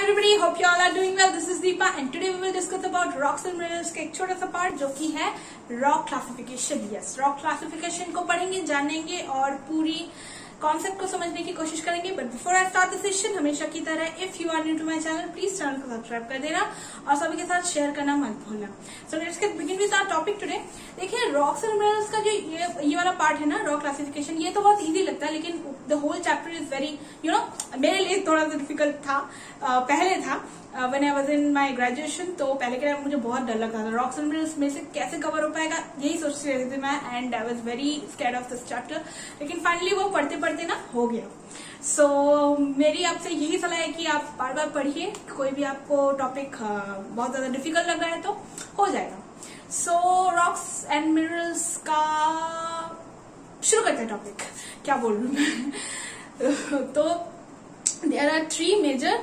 everybody, hope you all are doing well. This is Deepa and today we will discuss about rocks and minerals का एक छोटा सा part जो कि है rock classification. Yes, rock classification को पढ़ेंगे, जानेंगे और पूरी कॉन्सेप्ट को समझने की कोशिश करेंगे. But before I start the session, हमेशा की तरह if you are new to my channel please channel को सब्सक्राइब कर देना और सभी के साथ शेयर करना मत भूलना. So let's get begin with our topic today. देखिए, रॉक्स एंड मिनरल्स का जो ये वाला पार्ट है ना, रॉक क्लासिफिकेशन, ये तो बहुत इजी लगता है लेकिन the whole chapter is very मेरे लिए थोड़ा सा डिफिकल्ट था. पहले था when I was in my graduation, तो पहले के टाइम मुझे बहुत डर लगता था रॉक्स एंड मिनरल्स में से कैसे कवर हो पाएगा, यही सोचती रहती थी मैं. And I was very scared of this chapter. लेकिन फाइनली वो पढ़ते पढ़ते ना हो गया. सो मेरी आपसे यही सलाह है कि आप बार बार पढ़िए. कोई भी आपको टॉपिक बहुत ज्यादा डिफिकल्ट लग रहा है तो हो जाएगा. सो रॉक्स एंड मिनरल्स का शुरू करते हैं टॉपिक. क्या बोल रही हूँ मैं. तो देयर आर 3 मेजर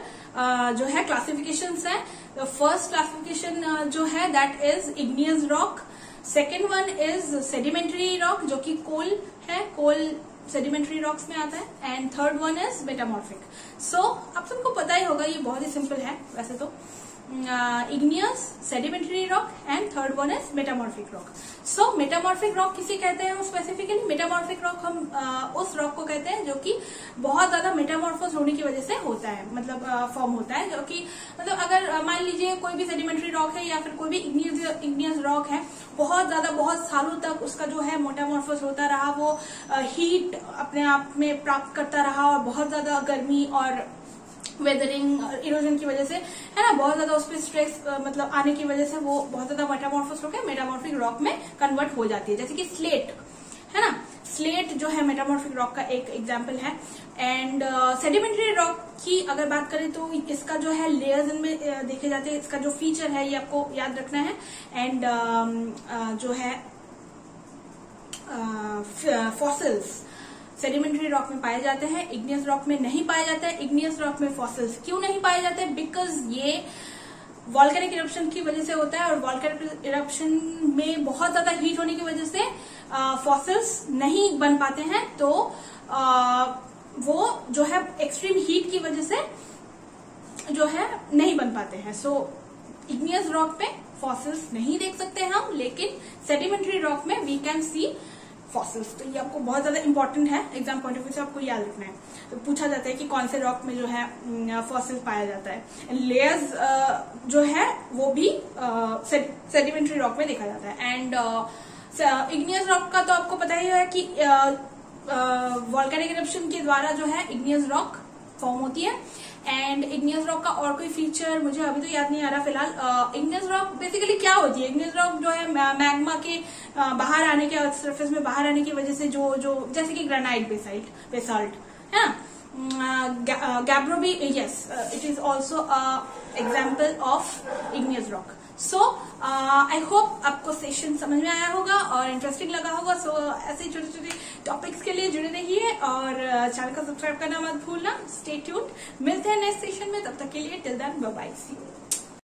जो है क्लासिफिकेशंस है. फर्स्ट क्लासिफिकेशन जो है that is igneous rock. Second one is sedimentary rock जो कि कोल है, कोल सेडिमेंट्री रॉक्स में आता है. And third one is metamorphic. So आप सबको पता ही होगा, ये बहुत ही सिंपल है वैसे तो. Igneous, sedimentary rock and third one is metamorphic rock. So metamorphic rock किसे कहते हैं स्पेसिफिकली? मेटामॉर्फिक रॉक हम उस रॉक को कहते हैं जो कि बहुत ज्यादा मेटामॉर्फोस होने की वजह से होता है, मतलब फॉर्म होता है. जो कि मतलब अगर मान लीजिए कोई भी सेडिमेंट्री रॉक है या फिर कोई भी इग्नियस रॉक है, बहुत ज्यादा बहुत सालों तक उसका जो है मेटामॉर्फोस होता रहा, वो हीट अपने आप में प्राप्त करता रहा और बहुत ज्यादा गर्मी और वेदरिंग और इरोजन की वजह से, है ना, बहुत ज्यादा उस पर स्ट्रेस मतलब आने की वजह से वो बहुत ज्यादा मेटामॉर्फोस होकर मेटामॉर्फिक रॉक में कन्वर्ट हो जाती है. जैसे कि स्लेट है ना, स्लेट जो है मेटामॉर्फिक रॉक का एक एग्जांपल है. एंड सेडिमेंट्री रॉक की अगर बात करें तो इसका जो है लेयर्स इनमें देखे जाते हैं. इसका जो फीचर है ये आपको याद रखना है. एंड जो है फॉसिल्स सेडिमेंट्री रॉक में पाए जाते हैं, इग्नियस रॉक में नहीं पाए जाते हैं. इग्नियस रॉक में फॉसिल्स क्यों नहीं पाए जाते हैं? बिकॉज ये वॉल्केनिक इरप्शन की वजह से होता है और वॉल्केनिक इरप्शन में बहुत ज्यादा हीट होने की वजह से फॉसिल्स नहीं बन पाते हैं. तो वो जो है एक्सट्रीम हीट की वजह से जो है नहीं बन पाते हैं. सो इग्नियस रॉक पे फॉसिल्स नहीं देख सकते हम, लेकिन सेडिमेंट्री रॉक में वी कैन सी फॉसिल्स. तो ये आपको बहुत ज्यादा इंपॉर्टेंट है, एग्जाम पॉइंट ऑफ व्यू से आपको याद रखना है. तो पूछा जाता है कि कौन से रॉक में जो है फॉसिल पाया जाता है. लेयर्स जो है वो भी सेडिमेंट्री रॉक में देखा जाता है. एंड इग्नियस रॉक का तो आपको पता ही है कि वॉल्केनिक इरप्शन के द्वारा जो है इग्नियस रॉक फॉर्म होती है. एंड इग्नियस रॉक का और कोई फीचर मुझे अभी तो याद नहीं आ रहा फिलहाल. इग्नियस रॉक बेसिकली क्या होती है? इग्नियस रॉक जो है मैग्मा के बाहर आने के, सरफेस में बाहर आने की वजह से जो जैसे कि ग्रेनाइट बेसाल्ट है ना, गैब्रो भी, yes, it is also example of igneous rock. So I hope आपको सेशन समझ में आया होगा और इंटरेस्टिंग लगा होगा. सो ऐसे छोटे छोटे टॉपिक्स के लिए जुड़े रहिए और चैनल को सब्सक्राइब करना मत भूलना. Stay tuned. मिलते हैं नेक्स्ट सेशन में. तब तक के लिए till then bye bye. See you.